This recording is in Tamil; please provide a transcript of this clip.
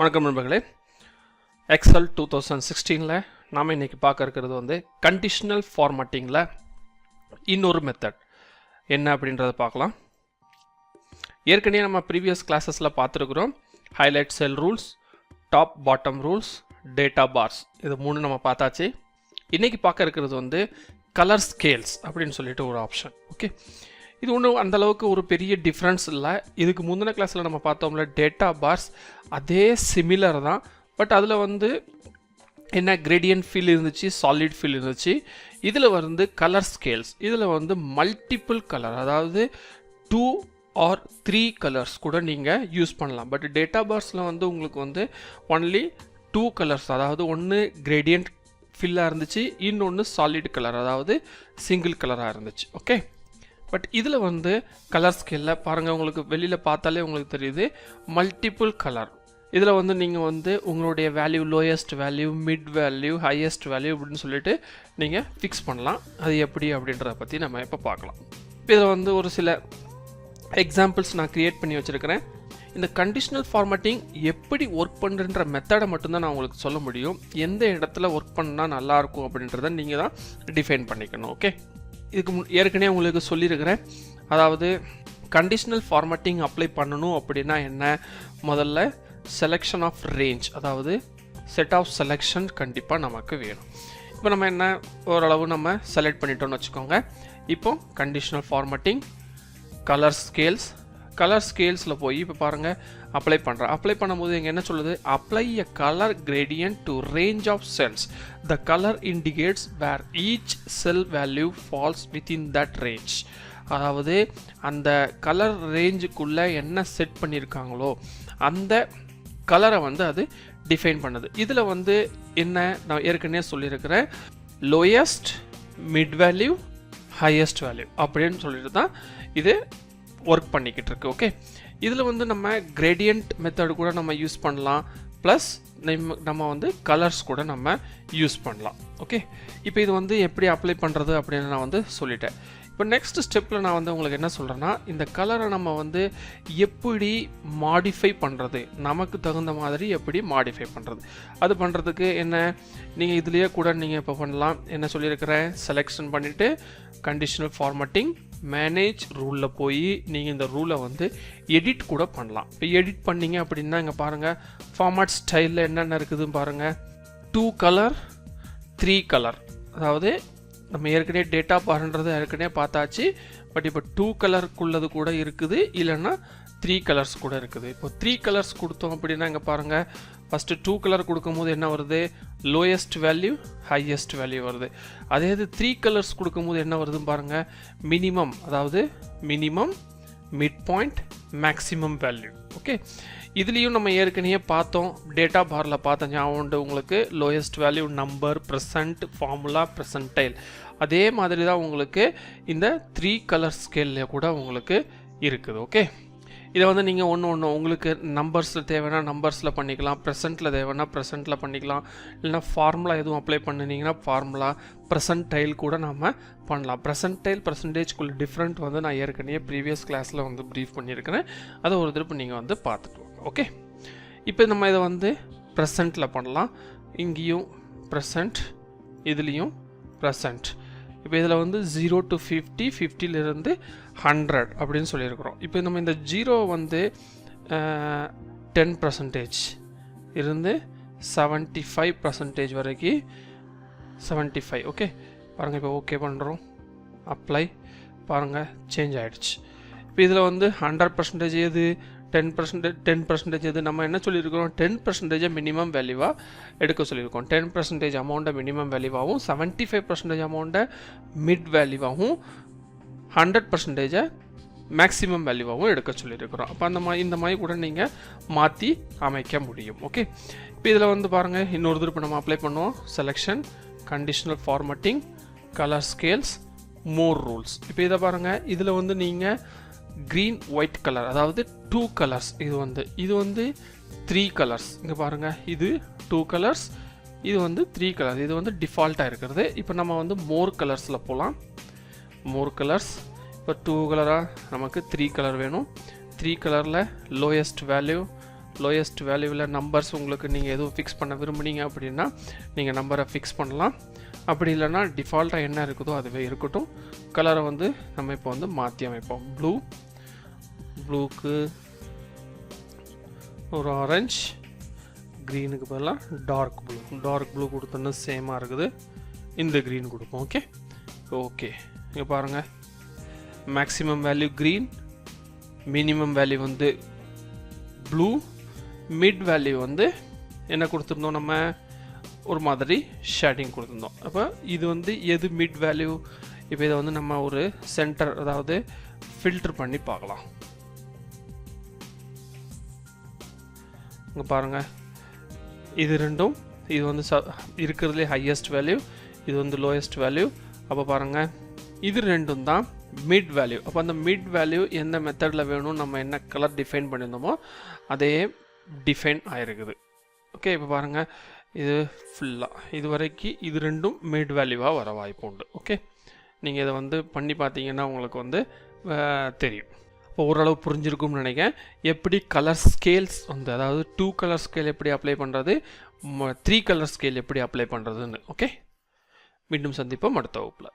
வணக்கம் நண்பர்களே. எக்ஸல் 2016ல நாம் இன்றைக்கி பார்க்க இருக்கிறது வந்து கண்டிஷனல் ஃபார்மட்டிங்கில் இன்னொரு மெத்தட் என்ன அப்படின்றத பார்க்கலாம். ஏற்கனவே நம்ம ப்ரீவியஸ் கிளாஸஸில் பார்த்துருக்குறோம். Highlight cell rules, top bottom rules, data bars, இது மூணு நம்ம பார்த்தாச்சு. இன்றைக்கி பார்க்க இருக்கிறது வந்து கலர் ஸ்கேல்ஸ் அப்படின்னு சொல்லிட்டு ஒரு ஆப்ஷன். ஓகே, இது ஒன்றும் அந்தளவுக்கு ஒரு பெரிய டிஃப்ரென்ஸ் இல்லை. இதுக்கு முந்தின கிளாஸில் நம்ம பார்த்தோம்ல டேட்டா பார்ஸ், அதே சிமிலர் தான். பட் அதில் வந்து என்ன கிரேடியன்ட் ஃபீல் இருந்துச்சு, சாலிட் ஃபீல் இருந்துச்சு. இதில் வந்து கலர் ஸ்கேல்ஸ், இதில் வந்து மல்டிபிள் கலர், அதாவது 2 or 3 கலர்ஸ் கூட நீங்கள் யூஸ் பண்ணலாம். பட் டேட்டா பார்ஸில் வந்து உங்களுக்கு வந்து ஒன்லி 2 கலர்ஸ், அதாவது ஒன்று கிரேடியன்ட் ஃபில்லாக இருந்துச்சு, இன்னொன்று சாலிட் கலர், அதாவது சிங்கிள் கலராக இருந்துச்சு. ஓகே, பட் இதில் வந்து கலர் ஸ்கேலில் பாருங்கள், உங்களுக்கு வெளியில் பார்த்தாலே உங்களுக்கு தெரியுது மல்டிபிள் கலர். இதில் வந்து நீங்கள் வந்து உங்களுடைய value, lowest value, mid value, highest value அப்படின்னு சொல்லிட்டு நீங்கள் ஃபிக்ஸ் பண்ணலாம். அது எப்படி அப்படின்றத பற்றி நம்ம இப்போ பார்க்கலாம். இதில் வந்து ஒரு சில எக்ஸாம்பிள்ஸ் நான் க்ரியேட் பண்ணி வச்சுருக்கிறேன். இந்த கண்டிஷனல் ஃபார்மட்டிங் எப்படி ஒர்க் பண்ணுறன்ற மெத்தடை மட்டும்தான் நான் உங்களுக்கு சொல்ல முடியும். எந்த இடத்துல ஒர்க் பண்ணால் நல்லாயிருக்கும் அப்படின்றத நீங்கள் தான் டிஃபைன் பண்ணிக்கணும். ஓகே, இதுக்கு ஏற்கனவே உங்களுக்கு சொல்லியிருக்கிறேன். அதாவது கண்டிஷனல் ஃபார்மட்டிங் அப்ளை பண்ணணும் அப்படின்னா என்ன, முதல்ல செலெக்ஷன் ஆஃப் ரேஞ்ச், அதாவது செட் ஆஃப் செலெக்ஷன் கண்டிப்பாக நமக்கு வேணும். இப்போ நம்ம என்ன ஓரளவு நம்ம செலக்ட் பண்ணிட்டோம்னு வச்சுக்கோங்க. இப்போ conditional formatting, colour scales, colour ஸ்கேல்ஸில் போய் இப்போ பாருங்கள் அப்ளை பண்ணுறேன். அப்ளை பண்ணும்போது இங்கே என்ன சொல்லுது, apply a colour gradient to range of cells. The colour indicates where each cell value falls within that range. அதாவது அந்த கலர் ரேஞ்சுக்குள்ளே என்ன செட் பண்ணியிருக்காங்களோ அந்த கலரை வந்து அது டிஃபைன் பண்ணுது. இதில் வந்து என்ன நான் ஏற்கனவே சொல்லியிருக்கிறேன், lowest, mid value, highest value அப்படின்னு சொல்லிட்டு தான் இது ஒர்க் பண்ணிக்கிட்டு இருக்கு. ஓகே, இதில் வந்து நம்ம கிரேடியன்ட் மெத்தட் கூட நம்ம யூஸ் பண்ணலாம், ப்ளஸ் நம்ம வந்து கலர்ஸ் கூட நம்ம யூஸ் பண்ணலாம். ஓகே, இப்போ இது வந்து எப்படி அப்ளை பண்ணுறது அப்படின்னு நான் வந்து சொல்லிட்டேன். இப்போ நெக்ஸ்ட் ஸ்டெப்பில் நான் வந்து உங்களுக்கு என்ன சொல்கிறேன்னா, இந்த கலரை நம்ம வந்து எப்படி மாடிஃபை பண்ணுறது, நமக்கு தகுந்த மாதிரி எப்படி மாடிஃபை பண்ணுறது, அது பண்ணுறதுக்கு என்ன நீங்கள் இதுலேயே கூட நீங்கள் இப்போ பண்ணலாம். என்ன சொல்லியிருக்கிறேன், செலெக்ஷன் பண்ணிவிட்டு கண்டிஷனல் ஃபார்மட்டிங், மேனேஜ் ரூலில் போய் நீங்கள் இந்த ரூலை வந்து எடிட் கூட பண்ணலாம். இப்போ எடிட் பண்ணிங்க அப்படின்னா இங்கே பாருங்கள் ஃபார்மட் ஸ்டைலில் என்னென்ன இருக்குதுன்னு பாருங்கள். 2 கலர் 3 கலர், அதாவது நம்ம ஏற்கனவே டேட்டா பார்ன்றது ஏற்கனவே பார்த்தாச்சு. பட் இப்போ 2 கலருக்குள்ளது கூட இருக்குது, இல்லைன்னா 3 கலர்ஸ் கூட இருக்குது. இப்போ 3 கலர்ஸ் கொடுத்தோம் அப்படின்னா இங்கே பாருங்கள், ஃபஸ்ட்டு 2 கலர் கொடுக்கும்போது என்ன வருது, லோயஸ்ட் வேல்யூ, ஹையஸ்ட் வேல்யூ வருது. அதே இது 3 கலர்ஸ் கொடுக்கும்போது என்ன வருதுன்னு பாருங்கள், மினிமம், அதாவது minimum, mid point, maximum value. Okay, இதுலேயும் நம்ம ஏற்கனவே பார்த்தோம், டேட்டா பாரில் பார்த்த ஞாபகம் உண்டு உங்களுக்கு. Lowest value number, percent, formula, percentile. அதே மாதிரி தான் உங்களுக்கு இந்த 3 கலர் ஸ்கேலில் கூட உங்களுக்கு இருக்குது. ஓகே, இதை வந்து நீங்கள் ஒன்று உங்களுக்கு நம்பர்ஸில் தேவைன்னா நம்பர்ஸில் பண்ணிக்கலாம், ப்ரெசென்ட்டில் தேவைன்னா ப்ரெசென்ட்டில் பண்ணிக்கலாம், இல்லைனா ஃபார்முலா எதுவும் அப்ளை பண்ணிங்கன்னா ஃபார்முலா, ப்ரெசென்டைல் கூட நம்ம பண்ணலாம். ப்ரெசென்டைல் பர்சன்டேஜ்குள்ள டிஃப்ரெண்ட் வந்து நான் ஏற்கனவே ப்ரீவியஸ் கிளாஸில் வந்து ப்ரீஃப் பண்ணியிருக்கிறேன். அதை ஒரு திருப்பி நீங்கள் வந்து பார்த்துட்டு வாங்க. ஓகே, இப்போ நம்ம இதை வந்து ப்ரெசென்ட்டில் பண்ணலாம். இங்கேயும் ப்ரெசென்ட், இதுலேயும் ப்ரெசென்ட். இப்போ இதில் வந்து 0 to 50, 50லேருந்து 100 அப்படின்னு சொல்லியிருக்கிறோம். இப்போ நம்ம இந்த 0 வந்து 10% இருந்து 75% வரைக்கும் 75. ஓகே, பாருங்கள் இப்போ ஓகே பண்ணுறோம், அப்ளை, பாருங்கள் சேஞ்ச் ஆகிடுச்சு. இப்போ இதில் வந்து 100% எது, 10% எது, நம்ம என்ன சொல்லியிருக்கிறோம், 10% மினிமம் வேல்யூவாக எடுக்க சொல்லியிருக்கோம். 10% அமௌண்ட்டை மினிமம் வேல்யூவாகவும், 75% அமௌண்ட்டை மிட் வேல்யூவாகவும், 100% மேக்ஸிமம் வேல்யூவாகவும் எடுக்க சொல்லியிருக்கிறோம். அப்போ இந்த மாதிரி கூட நீங்கள் மாற்றி அமைக்க முடியும். ஓகே, இப்போ இதில் வந்து பாருங்கள் இன்னொரு திருப்பி நம்ம அப்ளை பண்ணுவோம். Selection, conditional formatting, colour scales, more rules. இப்போ இதை பாருங்கள், இதில் வந்து நீங்கள் க்ரீன், ஒயிட் கலர், அதாவது 2 கலர்ஸ், இது வந்து 3 கலர்ஸ். இங்கே பாருங்கள், இது 2 கலர்ஸ், இது வந்து 3 கலர்ஸ். இது வந்து டிஃபால்ட்டாக இருக்கிறது. இப்போ நம்ம வந்து மோர் கலர்ஸில் போகலாம். மோர் கலர்ஸ், இப்போ 2 கலராக நமக்கு 3 கலர் வேணும். 3 கலரில் லோயஸ்ட் வேல்யூ, லோயஸ்ட் வேல்யூவில் நம்பர்ஸ் உங்களுக்கு நீங்கள் எதுவும் ஃபிக்ஸ் பண்ண விரும்புனீங்க அப்படின்னா நீங்கள் நம்பரை ஃபிக்ஸ் பண்ணலாம். அப்படி இல்லைன்னா டிஃபால்ட்டாக என்ன இருக்குதோ அதுவே இருக்கட்டும். கலரை வந்து நம்ம இப்போ வந்து மாற்றி அமைப்போம். ப்ளூக்கு ஒரு ஆரஞ்ச், க்ரீனுக்கு பதிலாக டார்க் ப்ளூ கொடுத்தோன்னு சேமாக இருக்குது. இந்த க்ரீன் கொடுப்போம். ஓகே இங்கே பாருங்கள், maximum value green, minimum value வந்து ப்ளூ, மிட் வேல்யூ வந்து என்ன கொடுத்துருந்தோம், நம்ம ஒரு மாதிரி ஷேடிங் கொடுத்துருந்தோம். அப்போ இது வந்து எது மிட் வேல்யூ? இப்போ இதை வந்து நம்ம ஒரு சென்டர், அதாவது ஃபில்டர் பண்ணி பார்க்கலாம். இங்கே பாருங்கள், இது ரெண்டும், இது வந்து இருக்கிறதுலே ஹையஸ்ட் வேல்யூ, இது வந்து லோயஸ்ட் வேல்யூ. அப்போ பாருங்கள், இது ரெண்டும் தான் மிட் வேல்யூ. அப்போ அந்த மிட் வேல்யூ எந்த மெத்தடில் வேணும், நம்ம என்ன கலர் டிஃபைன் பண்ணியிருந்தோமோ அதே டிஃபைன் ஆகிருக்குது. ஓகே, இப்போ பாருங்கள், இது ஃபுல்லாக இது வரைக்கும் இது ரெண்டும் மிட் வேல்யூவாக வர வாய்ப்பு உண்டு. ஓகே, நீங்கள் இதை வந்து பண்ணி பார்த்தீங்கன்னா உங்களுக்கு வந்து தெரியும். இப்போ ஓரளவு புரிஞ்சிருக்கும்னு நினைக்கிறேன். எப்படி கலர் ஸ்கேல்ஸ் வந்து, அதாவது 2 கலர் ஸ்கேல் எப்படி அப்ளை பண்ணுறது, 3 கலர் ஸ்கேல் எப்படி அப்ளை பண்ணுறதுன்னு. ஓகே, மீண்டும் சந்திப்போம் அடுத்த வகுப்பில்.